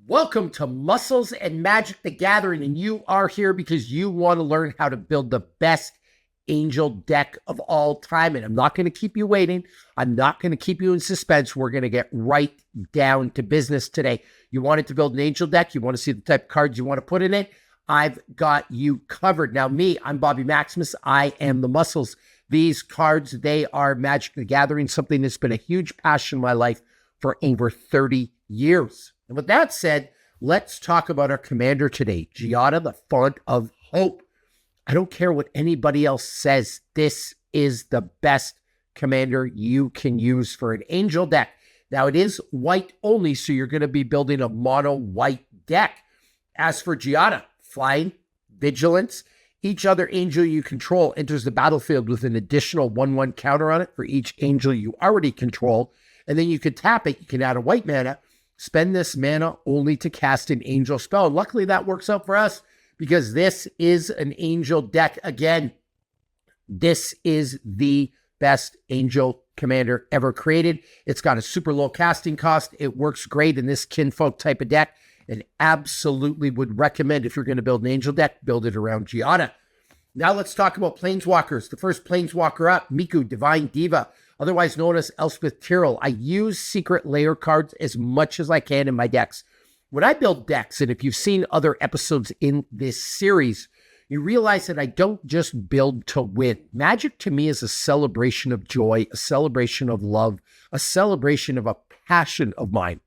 Welcome to Muscles and Magic the Gathering, and you are here because you want to learn how to build the best Angel deck of all time. And I'm not going to keep you waiting. I'm not going to keep you in suspense. We're going to get right down to business today. You wanted to build an Angel deck. You want to see the type of cards you want to put in it. I've got you covered. Now, I'm Bobby Maximus. I am the Muscles. These cards, they are Magic the Gathering, something that's been a huge passion in my life for over 30 years. And with that said, let's talk about our commander today, Giada, the Font of Hope. I don't care what anybody else says. This is the best commander you can use for an Angel deck. Now, it is white only, so you're going to be building a mono white deck. As for Giada, flying, vigilance, each other Angel you control enters the battlefield with an additional 1/1 counter on it for each Angel you already control. And then you can tap it. You can add a white mana. Spend this mana only to cast an Angel spell. And luckily that works out for us because this is an Angel deck. Again, this is the best Angel commander ever created. It's got a super low casting cost. It works great in this Kinfolk type of deck, and absolutely would recommend, if you're going to build an Angel deck, build it around Giada. Now let's talk about Planeswalkers. The first Planeswalker up, Miku, Divine Diva, otherwise known as Elspeth Tyrell. I use Secret Lair cards as much as I can in my decks. When I build decks, and if you've seen other episodes in this series, you realize that I don't just build to win. Magic to me is a celebration of joy, a celebration of love, a celebration of a passion of mine.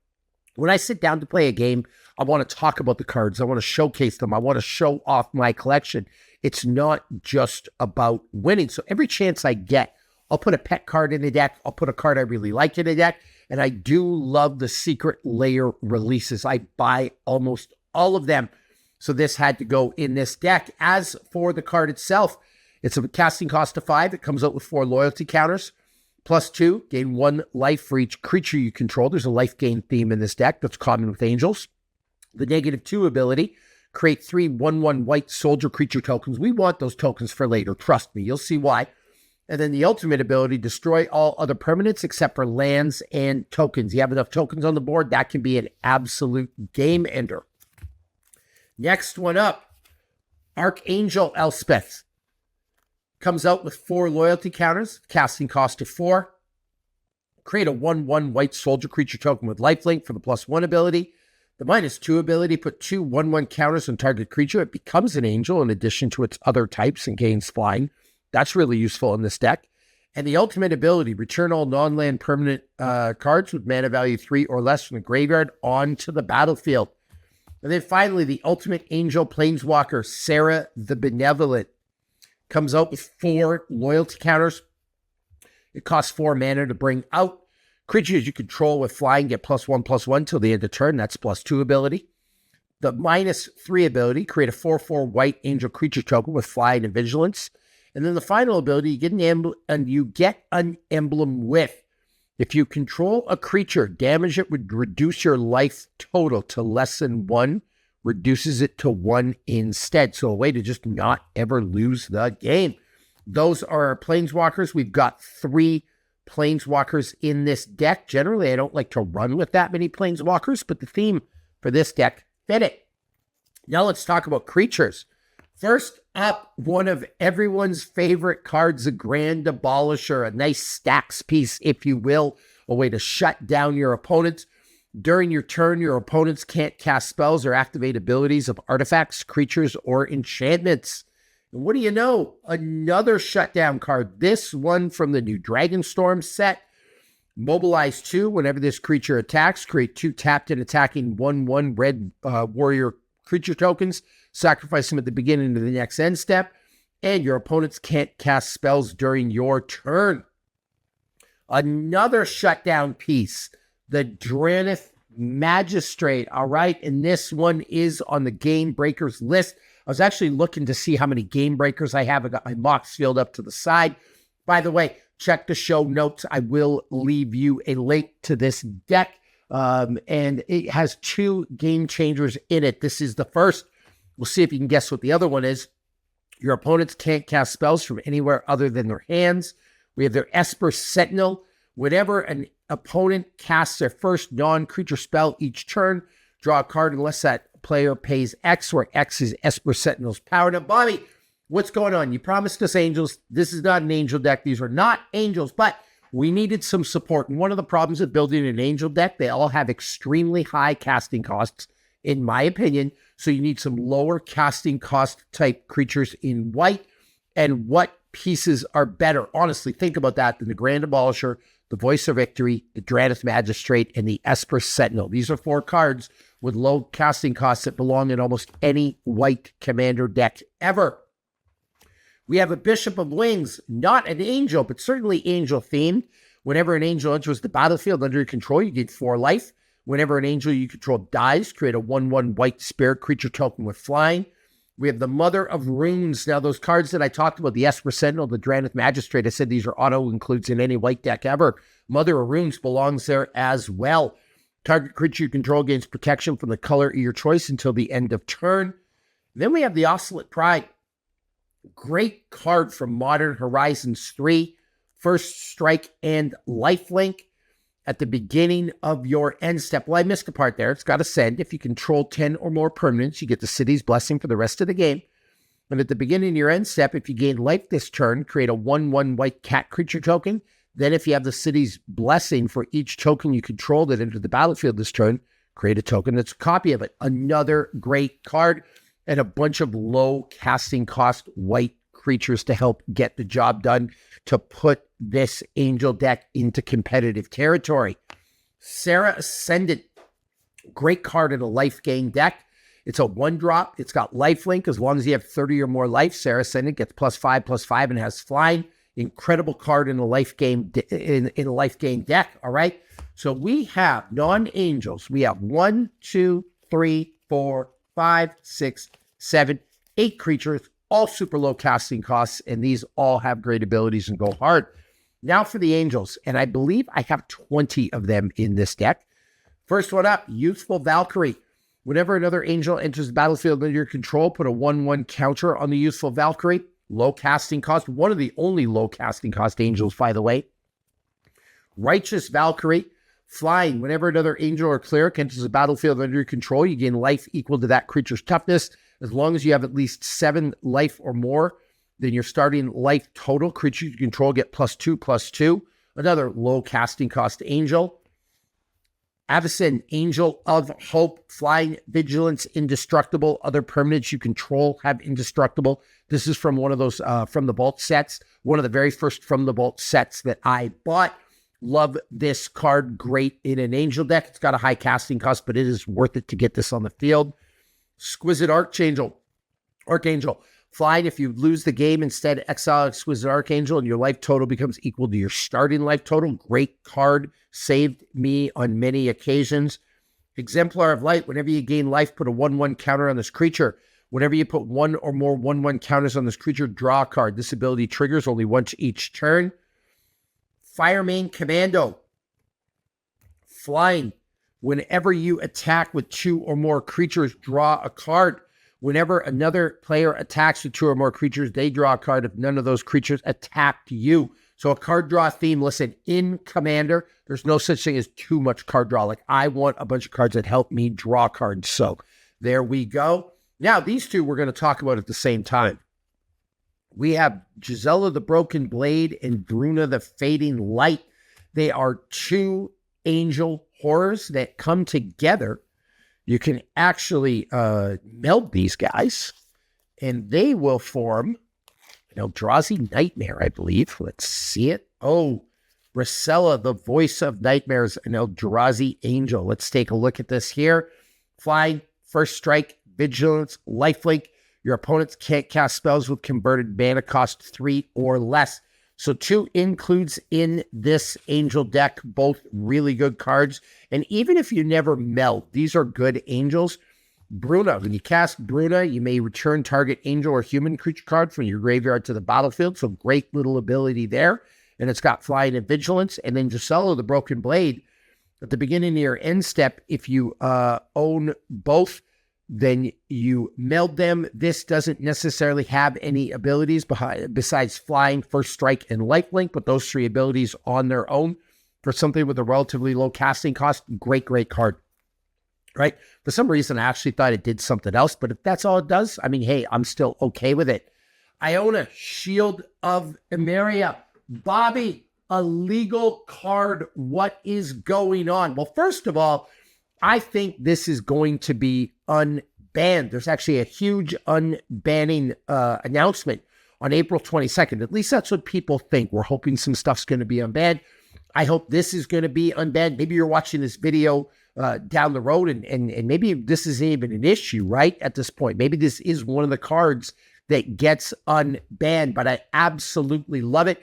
When I sit down to play a game, I want to talk about the cards. I want to showcase them. I want to show off my collection. It's not just about winning. So every chance I get, I'll put a pet card in a deck. I'll put a card I really like in a deck. And I do love the Secret Lair releases. I buy almost all of them. So this had to go in this deck. As for the card itself, it's a casting cost of 5. It comes out with 4 loyalty counters. +2, gain 1 life for each creature you control. There's a life gain theme in this deck that's common with Angels. The -2 ability, create 3 1/1 white soldier creature tokens. We want those tokens for later. Trust me, you'll see why. And then the ultimate ability, destroy all other permanents except for lands and tokens. You have enough tokens on the board, that can be an absolute game ender. Next one up, Archangel Elspeth. Comes out with 4 loyalty counters, casting cost of 4. Create a 1/1 white soldier creature token with lifelink for the +1 ability. The -2 ability, put 2 1/1 counters on target creature. It becomes an Angel in addition to its other types and gains flying. That's really useful in this deck. And the ultimate ability, return all non-land permanent cards with mana value 3 or less from the graveyard onto the battlefield. And then finally, the ultimate Angel Planeswalker, Sarah the Benevolent. Comes out with 4 loyalty counters. It costs 4 mana to bring out. Creatures you control with flying get +1/+1 till the end of turn. That's +2 ability. The -3 ability, create a 4/4 white Angel creature token with flying and vigilance. And then the final ability, you get an emblem with. If you control a creature, damage it would reduce your life total to less than 1, reduces it to 1 instead. So a way to just not ever lose the game. Those are our Planeswalkers. We've got 3 Planeswalkers in this deck. Generally, I don't like to run with that many Planeswalkers, but the theme for this deck fit it. Now let's talk about creatures. First up, one of everyone's favorite cards, a Grand Abolisher, a nice stacks piece, if you will, a way to shut down your opponents. During your turn, your opponents can't cast spells or activate abilities of artifacts, creatures, or enchantments. And what do you know? Another shutdown card. This one from the new Dragonstorm set. Mobilize 2. Whenever this creature attacks, create 2 tapped and attacking 1/1 red warrior creature tokens. Sacrifice them at the beginning of the next end step. And your opponents can't cast spells during your turn. Another shutdown piece. The Dranith Magistrate. All right. And this one is on the Game Breakers list. I was actually looking to see how many Game Breakers I have. I got my mocks filled up to the side. By the way, check the show notes. I will leave you a link to this deck. And it has 2 game changers in it. This is the first. We'll see if you can guess what the other one is. Your opponents can't cast spells from anywhere other than their hands. We have their Esper Sentinel. Whenever an opponent casts their first non-creature spell each turn, Draw a card unless that player pays X, where X is Esper Sentinel's power. Now, Bobby, what's going on? You promised us angels. This is not an angel deck. These are not angels, but we needed some support. And one of the problems of building an angel deck, they all have extremely high casting costs, in my opinion. So you need some lower casting cost type creatures in white. And what pieces are better? Honestly, think about that than the Grand Abolisher, the Voice of Victory, the Dreadeth Magistrate, and the Esper Sentinel. These are 4 cards with low casting costs that belong in almost any white commander deck ever. We have a Bishop of Wings, not an angel, but certainly angel themed. Whenever an angel enters the battlefield under your control, you get 4 life. Whenever an angel you control dies, create a 1/1 white spirit creature token with flying. We have the Mother of Runes. Now, those cards that I talked about, the Esper Sentinel, the Dreadeth Magistrate, I said these are auto-includes in any white deck ever. Mother of Runes belongs there as well. Target creature you control gains protection from the color of your choice until the end of turn. Then we have the Oscillate Pride. Great card from Modern Horizons 3. First strike and lifelink. At the beginning of your end step. Well, I missed a part there. It's got Ascend. If you control 10 or more permanents, you get the City's Blessing for the rest of the game. And at the beginning of your end step, if you gain life this turn, create a 1/1 white cat creature token. Then if you have the City's Blessing for each token you control that entered the battlefield this turn, create a token that's a copy of it. Another great card and a bunch of low casting cost white creatures to help get the job done to put this angel deck into competitive territory. Serra Ascendant, great card in a life gain deck. It's a 1-drop. It's got lifelink. As long as you have 30 or more life, Serra Ascendant gets +5/+5 and has flying. Incredible card in a life game in a life gain deck. All right. So we have non-angels. We have 1, 2, 3, 4, 5, 6, 7, 8 creatures, all super low casting costs, and these all have great abilities and go hard. Now for the angels, and I believe I have 20 of them in this deck. First one up, Youthful Valkyrie. Whenever another angel enters the battlefield under your control, put a 1/1 counter on the Youthful Valkyrie. Low casting cost, one of the only low casting cost angels, by the way. Righteous Valkyrie. Flying. Whenever another angel or cleric enters the battlefield under your control, you gain life equal to that creature's toughness. As long as you have at least 7 life or more, then your starting life total creature you control get +2/+2. Another low casting cost angel. Avacyn, Angel of Hope. Flying, vigilance, indestructible. Other permanents you control have indestructible. This is from one of those From the Vault sets. One of the very first From the Vault sets that I bought. Love this card. Great in an angel deck. It's got a high casting cost, but it is worth it to get this on the field. Exquisite Archangel. Flying, if you lose the game, instead exile Exquisite Archangel and your life total becomes equal to your starting life total. Great card. Saved me on many occasions. Exemplar of Light. Whenever you gain life, put a 1/1 counter on this creature. Whenever you put 1 or more 1/1 counters on this creature, draw a card. This ability triggers only once each turn. Firemane Commando. Flying. Whenever you attack with 2 or more creatures, draw a card. Whenever another player attacks with 2 or more creatures, they draw a card if none of those creatures attacked you. So a card draw theme, listen, in Commander, there's no such thing as too much card draw. Like, I want a bunch of cards that help me draw cards. So there we go. Now, these two we're going to talk about at the same time. We have Gisela the Broken Blade and Bruna the Fading Light. They are 2 angel horrors that come together. You can actually meld these guys, and they will form an Eldrazi Nightmare, I believe. Let's see it. Oh, Rosella, the Voice of Nightmares, an Eldrazi Angel. Let's take a look at this here. Flying, first strike, vigilance, lifelink. Your opponents can't cast spells with converted mana cost 3 or less. So 2 includes in this angel deck, both really good cards. And even if you never meld, these are good angels. Bruna, when you cast Bruna, you may return target angel or human creature card from your graveyard to the battlefield. So great little ability there. And it's got flying and vigilance. And then Gisela, the Broken Blade, at the beginning of your end step, if you own both, then you meld them. This doesn't necessarily have any abilities besides flying, first strike, and lifelink, but those 3 abilities on their own for something with a relatively low casting cost, great card. right? For some reason, I actually thought it did something else, but if that's all it does, I mean, hey, I'm still okay with it. Iona, Shield of Emeria. Bobby, a legal card. What is going on? Well, first of all, I think this is going to be unbanned. There's actually a huge unbanning announcement on April 22nd. At least that's what people think. We're hoping some stuff's going to be unbanned. I hope this is going to be unbanned. Maybe you're watching this video down the road and maybe this isn't even an issue, right? At this point, maybe this is one of the cards that gets unbanned, but I absolutely love it.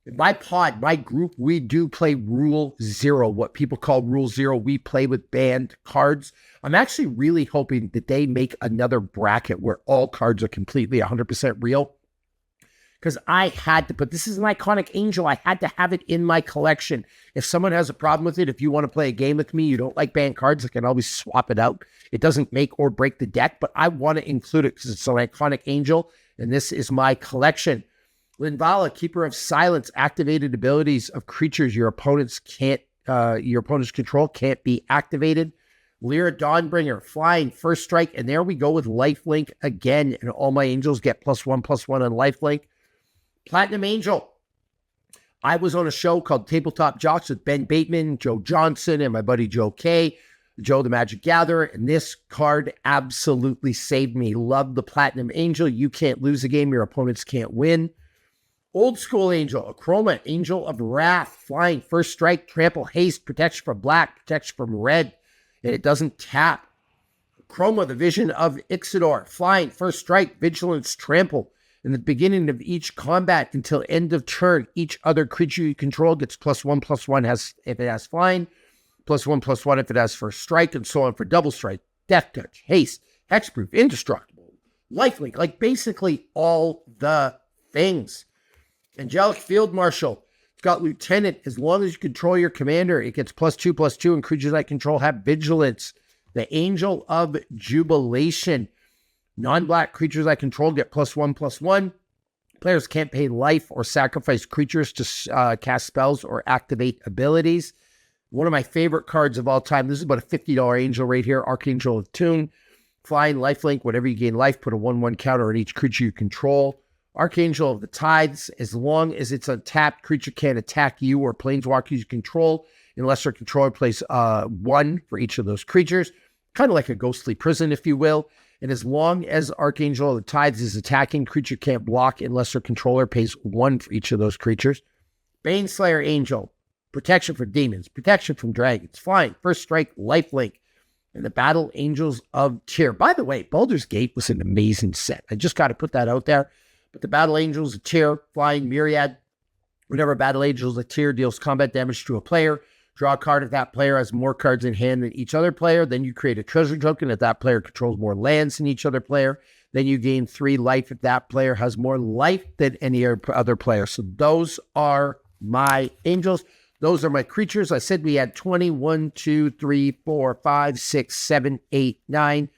My pod, my group, we do play Rule Zero, what people call Rule Zero. We play with banned cards. I'm actually really hoping that they make another bracket where all cards are completely 100% real. Because I had to, but this is an iconic angel. I had to have it in my collection. If someone has a problem with it, if you want to play a game with me, you don't like banned cards, I can always swap it out. It doesn't make or break the deck, but I want to include it because it's an iconic angel, and this is my collection. Linvala, Keeper of Silence, activated abilities of creatures your opponent's control can't be activated. Lyra Dawnbringer, flying, first strike, and there we go with lifelink again, and all my angels get +1/+1 on lifelink. Platinum Angel. I was on a show called Tabletop Jocks with Ben Bateman, Joe Johnson, and my buddy Joe K, Joe the Magic Gatherer, and this card absolutely saved me. Love the Platinum Angel. You can't lose a game. Your opponents can't win. Old School Angel, Acroma, Angel of Wrath, flying, first strike, trample, haste, protection from black, protection from red, and it doesn't tap. Acroma, the Vision of Ixidor, flying, first strike, vigilance, trample. In the beginning of each combat until end of turn, each other creature you control gets +1/+1 if it has flying, +1/+1 if it has first strike, and so on for double strike, death touch, haste, hexproof, indestructible, lifelink, like basically all the things. Angelic Field Marshal. It's got Lieutenant. As long as you control your commander, it gets +2/+2, and creatures I control have vigilance. The Angel of Jubilation. Non-black creatures I control get +1/+1. Players can't pay life or sacrifice creatures to cast spells or activate abilities. One of my favorite cards of all time. This is about a $50 angel right here. Archangel of Tune. Flying, lifelink. Whenever you gain life, put a 1/1 counter on each creature you control. Archangel of the Tides, as long as it's untapped, creature can't attack you or planeswalkers you control unless their controller plays 1 for each of those creatures. Kind of like a ghostly prison, if you will. And as long as Archangel of the Tides is attacking, creature can't block unless their controller pays 1 for each of those creatures. Baneslayer Angel, protection from demons, protection from dragons, flying, first strike, lifelink. And the Battle Angels of Tyr. By the way, Baldur's Gate was an amazing set. I just got to put that out there. But the Battle Angels of Tyr, flying myriad. Whenever Battle Angels of Tyr deals combat damage to a player, draw a card if that player has more cards in hand than each other player. Then you create a treasure token if that player controls more lands than each other player. Then you gain 3 life if that player has more life than any other player. So those are my angels. Those are my creatures. I said we had 20, 1, 2, 3, 4, 5, 6, 7, 8, 9,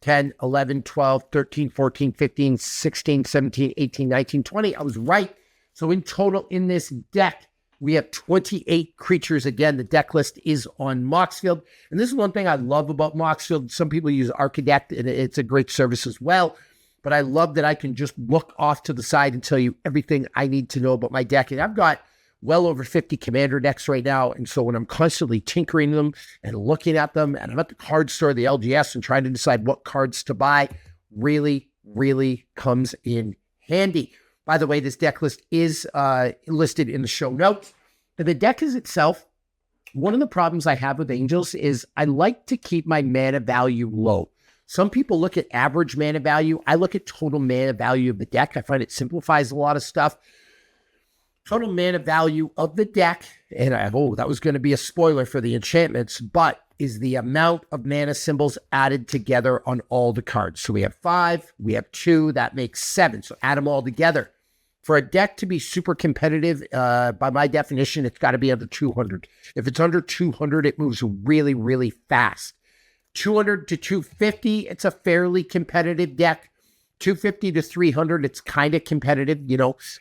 10, 11, 12, 13, 14, 15, 16, 17, 18, 19, 20. I was right. So in total in this deck, we have 28 creatures. Again, the deck list is on Moxfield. And this is one thing I love about Moxfield. Some people use Archidect, and it's a great service as well. But I love that I can just look off to the side and tell you everything I need to know about my deck. And I've got well over 50 commander decks right now. And so when I'm constantly tinkering them and looking at them, and I'm at the card store, the LGS, and trying to decide what cards to buy, really, really comes in handy. By the way, this deck list is listed in the show notes. And the deck is itself, one of the problems I have with Angels is I like to keep my mana value low. Some people look at average mana value. I look at total mana value of the deck. I find it simplifies a lot of stuff. Total mana value of the deck, and that was going to be a spoiler for the enchantments, but is the amount of mana symbols added together on all the cards. So we have 5, we have 2, that makes 7. So add them all together. For a deck to be super competitive, by my definition, it's got to be under 200. If it's under 200, it moves really, really fast. 200 to 250, it's a fairly competitive deck. 250 to 300, it's kind of competitive,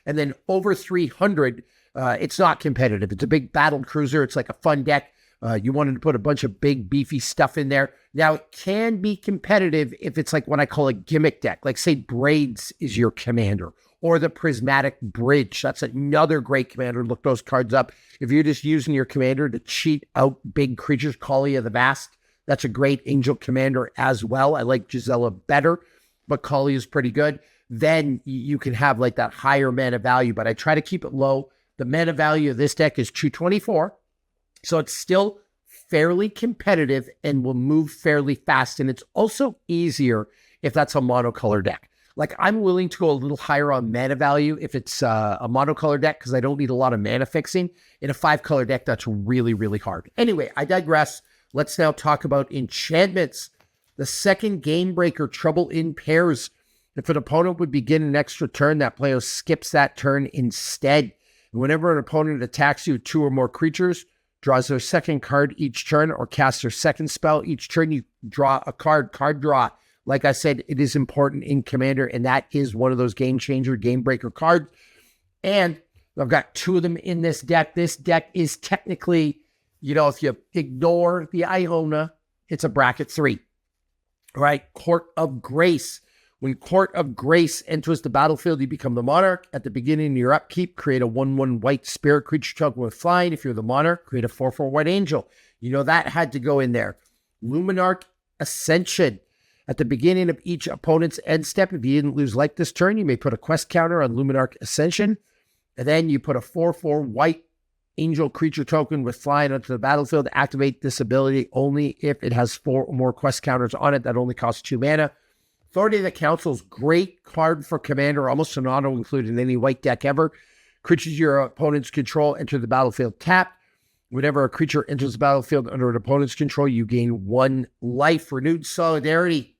and then over 300, it's not competitive. It's a big battle cruiser. It's like a fun deck. You wanted to put a bunch of big, beefy stuff in there. Now, it can be competitive if it's like what I call a gimmick deck. Like, say, Braids is your commander, or the Prismatic Bridge. That's another great commander. Look those cards up. If you're just using your commander to cheat out big creatures, Kali of the Vast, that's a great Angel commander as well. I like Gisela better, but Kali is pretty good. Then you can have like that higher mana value, but I try to keep it low. The mana value of this deck is 224, so it's still fairly competitive and will move fairly fast. And it's also easier if that's a monocolor deck. Like, I'm willing to go a little higher on mana value if it's a monocolor deck because I don't need a lot of mana fixing. In a 5-color deck, that's really, really hard. Anyway, I digress. Let's now talk about enchantments. The second game breaker, Trouble in Pairs. If an opponent would begin an extra turn, that player skips that turn instead. And whenever an opponent attacks you with 2 or more creatures, draws their second card each turn, or casts their second spell each turn, you draw a card. Card draw. Like I said, it is important in Commander, and that is one of those game changer, game breaker cards. And I've got 2 of them in this deck. This deck is technically, if you ignore the Iona, it's a bracket 3. All right, Court of Grace. When Court of Grace enters the battlefield, you become the Monarch. At the beginning of your upkeep, create a 1/1 white spirit creature token with flying. If you're the Monarch, create a 4/4 white angel. That had to go in there. Luminarch Ascension. At the beginning of each opponent's end step, if you didn't lose life this turn, you may put a quest counter on Luminarch Ascension. And then you put a 4/4 white angel creature token with flying onto the battlefield. Activate this ability only if it has 4 or more quest counters on it. That only costs 2 mana. Authority of the Council's great card for Commander, almost an auto included in any white deck ever. Creatures your opponent's control enter the battlefield tapped. Whenever a creature enters the battlefield under an opponent's control, you gain 1 life. Renewed Solidarity.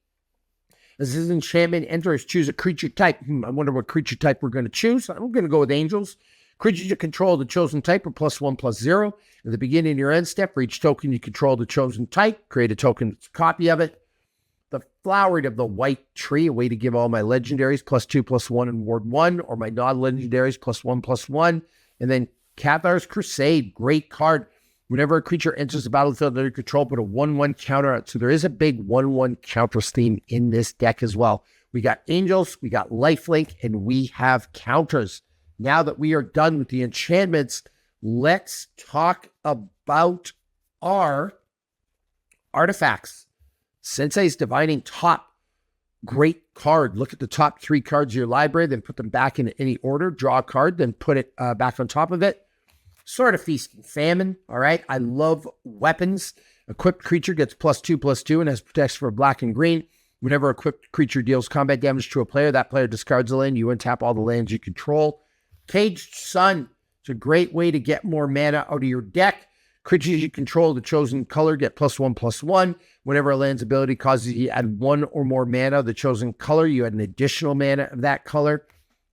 As this enchantment enters, choose a creature type. I wonder what creature type we're going to choose. I'm going to go with Angels. Creatures you control the chosen type are +1/+0. At the beginning of your end step, for each token you control the chosen type, create a token copy of it. The Flowered of the White Tree, a way to give all my legendaries +2/+1 in Ward 1, or my non-legendaries +1/+1. And then Cathar's Crusade, great card. Whenever a creature enters the battlefield under your control, put a 1/1 counter out. So there is a big 1/1 counters theme in this deck as well. We got Angels, we got Lifelink, and we have counters. Now that we are done with the enchantments, let's talk about our artifacts. Sensei's Divining Top, great card. Look at the top 3 cards of your library, then put them back in any order. Draw a card, then put it back on top of it. Sword of Feast and Famine. All right, I love weapons. Equipped creature gets +2/+2 and has protection for black and green. Whenever equipped creature deals combat damage to a player, that player discards a land. You untap all the lands you control. Caged Sun. It's a great way to get more mana out of your deck. Creatures you control the chosen color get +1/+1. Whenever a land's ability causes you to add 1 or more mana of the chosen color, you add an additional mana of that color.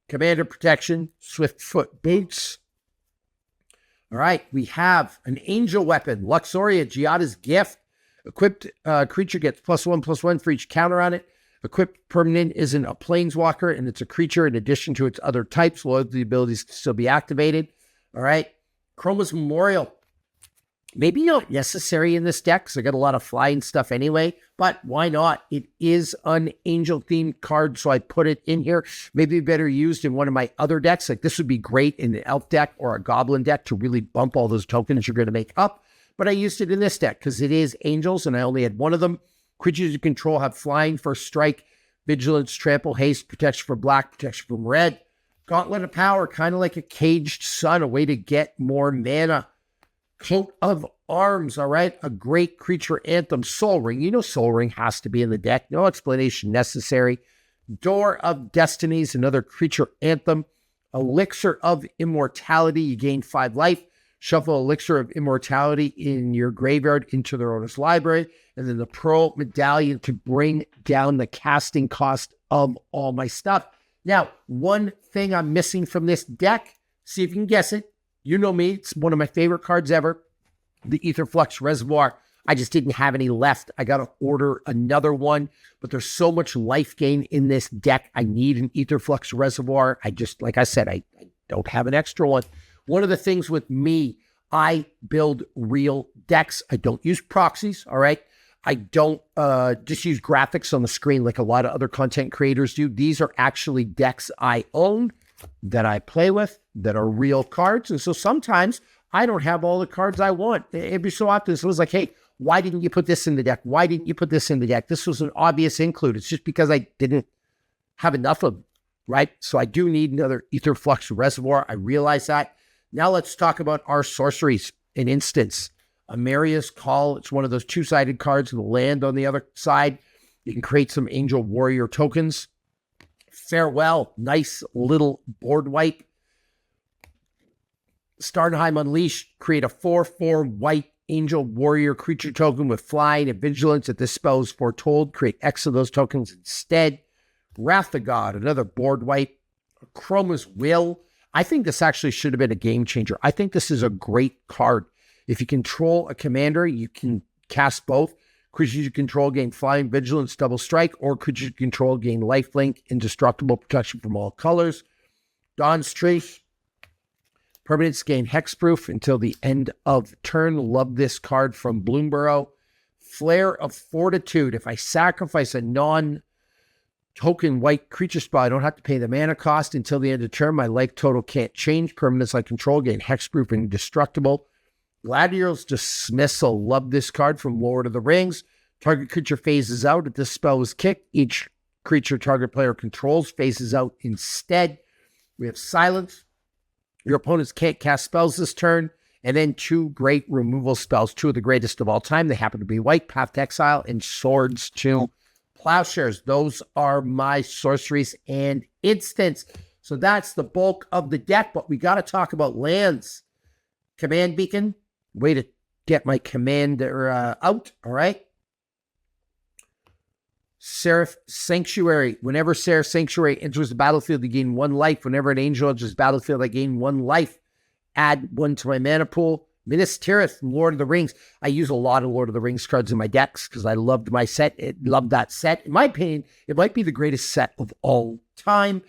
Commander Protection, Swiftfoot Boots. All right, we have an angel weapon, Luxoria, Giada's Gift. Equipped creature gets +1/+1 for each counter on it. Equipped permanent isn't a planeswalker, and it's a creature in addition to its other types. Loyalty abilities can still be activated. All right, Chroma's Memorial. Maybe not necessary in this deck because I got a lot of flying stuff anyway, but why not? It is an angel-themed card, so I put it in here. Maybe better used in one of my other decks. Like, this would be great in an elf deck or a goblin deck to really bump all those tokens you're going to make up. But I used it in this deck because it is angels, and I only had 1 of them. Creatures you control have flying, first strike, vigilance, trample, haste, protection for black, protection from red. Gauntlet of Power, kind of like a Caged Sun, a way to get more mana. Coat of Arms, all right? A great creature anthem. Soul Ring. Soul Ring has to be in the deck. No explanation necessary. Door of Destinies, another creature anthem. Elixir of Immortality. You gain 5 life. Shuffle Elixir of Immortality in your graveyard into their owner's library. And then the Pearl Medallion to bring down the casting cost of all my stuff. Now, one thing I'm missing from this deck, see if you can guess it. You know me, it's one of my favorite cards ever. The Aetherflux Reservoir. I just didn't have any left. I got to order another one, but there's so much life gain in this deck. I need an Aetherflux Reservoir. Like I said, I don't have an extra one. One of the things with me, I build real decks. I don't use proxies, all right? I don't just use graphics on the screen like a lot of other content creators do. These are actually decks I own, that I play with, that are real cards. And so sometimes I don't have all the cards I want. Every so often, it was like, hey, why didn't you put this in the deck? Why didn't you put this in the deck? This was an obvious include. It's just because I didn't have enough of them, right? So I do need another Aetherflux Reservoir. I realize that. Now let's talk about our Sorceries Instants. Amaria's Call. It's one of those two-sided cards with a land on the other side. You can create some Angel Warrior tokens. Farewell. Nice little board wipe. Starnheim Unleashed. Create a 4/4 white Angel Warrior creature token with flying and vigilance. If this spell is foretold, create X of those tokens instead. Wrath of God. Another board wipe. Chroma's Will. I think this actually should have been a game changer. I think this is a great card. If you control a commander, you can cast both. Creatures you control gain flying, vigilance, double strike, or creatures you control gain lifelink, indestructible protection from all colors. Dawn's Truth. Permanents gain hexproof until the end of turn. Love this card from Bloomburrow. Flair of Fortitude. If I sacrifice a non-token white creature spell, I don't have to pay the mana cost until the end of turn. My life total can't change. Permanents I control gain hexproof and indestructible. Gladiator's Dismissal. Love this card from Lord of the Rings. Target creature phases out. If this spell is kicked, each creature target player controls phases out instead. We have Silence. Your opponents can't cast spells this turn. And then two great removal spells, two of the greatest of all time. They happen to be white, Path to Exile, and Swords to Plowshares. Those are my Sorceries and Instants. So that's the bulk of the deck, but we got to talk about lands. Command Beacon. Way to get my commander out, all right? Seraph Sanctuary. Whenever Seraph Sanctuary enters the battlefield, you gain 1 life. Whenever an angel enters the battlefield, I gain 1 life. Add 1 to my mana pool. Minas Tirith, Lord of the Rings. I use a lot of Lord of the Rings cards in my decks because I loved my set. Loved that set. In my opinion, it might be the greatest set of all time.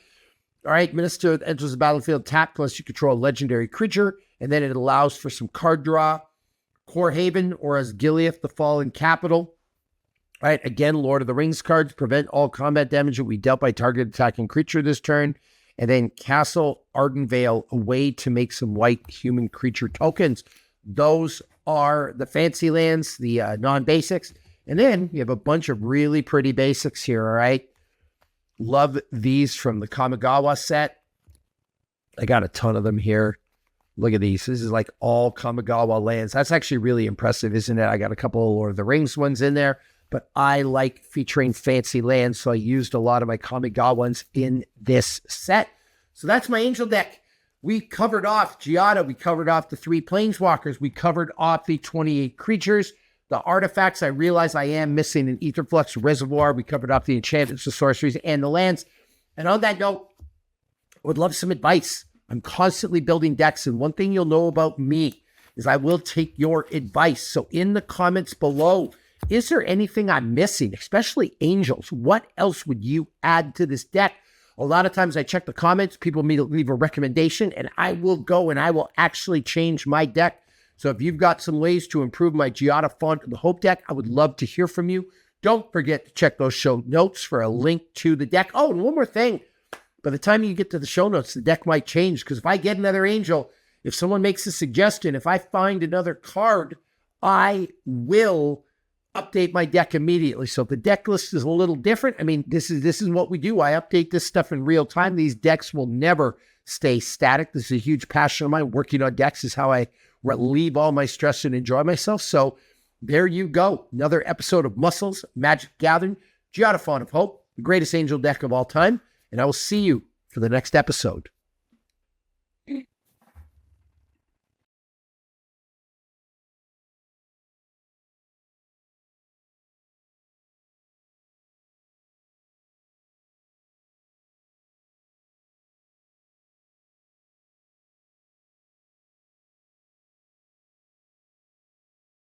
All right, Minas Tirith enters the battlefield, tap unless you control a legendary creature, and then it allows for some card draw. Core Haven, or as Gileath, the Fallen Capital. All right, again, Lord of the Rings cards. Prevent all combat damage that we dealt by target attacking creature this turn. And then Castle Ardenvale, a way to make some white human creature tokens. Those are the fancy lands, the non-basics. And then you have a bunch of really pretty basics here, all right? Love these from the Kamigawa set. I got a ton of them here. Look at these. This is like all Kamigawa lands. That's actually really impressive, isn't it? I got a couple of Lord of the Rings ones in there, but I like featuring fancy lands, so I used a lot of my Kamigawa ones in this set. So that's my Angel deck. We covered off Giada. We covered off the 3 Planeswalkers. We covered off the 28 creatures. The artifacts, I realize I am missing an Aetherflux Reservoir. We covered off the enchantments, the sorceries, and the lands. And on that note, I would love some advice. I'm constantly building decks, and one thing you'll know about me is I will take your advice. So in the comments below, is there anything I'm missing, especially angels? What else would you add to this deck? A lot of times I check the comments, people leave a recommendation, and I will go and I will actually change my deck. So if you've got some ways to improve my Giada font in the Hope deck, I would love to hear from you. Don't forget to check those show notes for a link to the deck. Oh, and one more thing. By the time you get to the show notes, the deck might change, because if I get another angel, if someone makes a suggestion, if I find another card, I will update my deck immediately. So if the deck list is a little different, I mean, this is what we do. I update this stuff in real time. These decks will never stay static. This is a huge passion of mine. Working on decks is how I relieve all my stress and enjoy myself. So there you go. Another episode of Muscles, Magic Gathering, Giada Font of Hope, the greatest angel deck of all time. And I will see you for the next episode.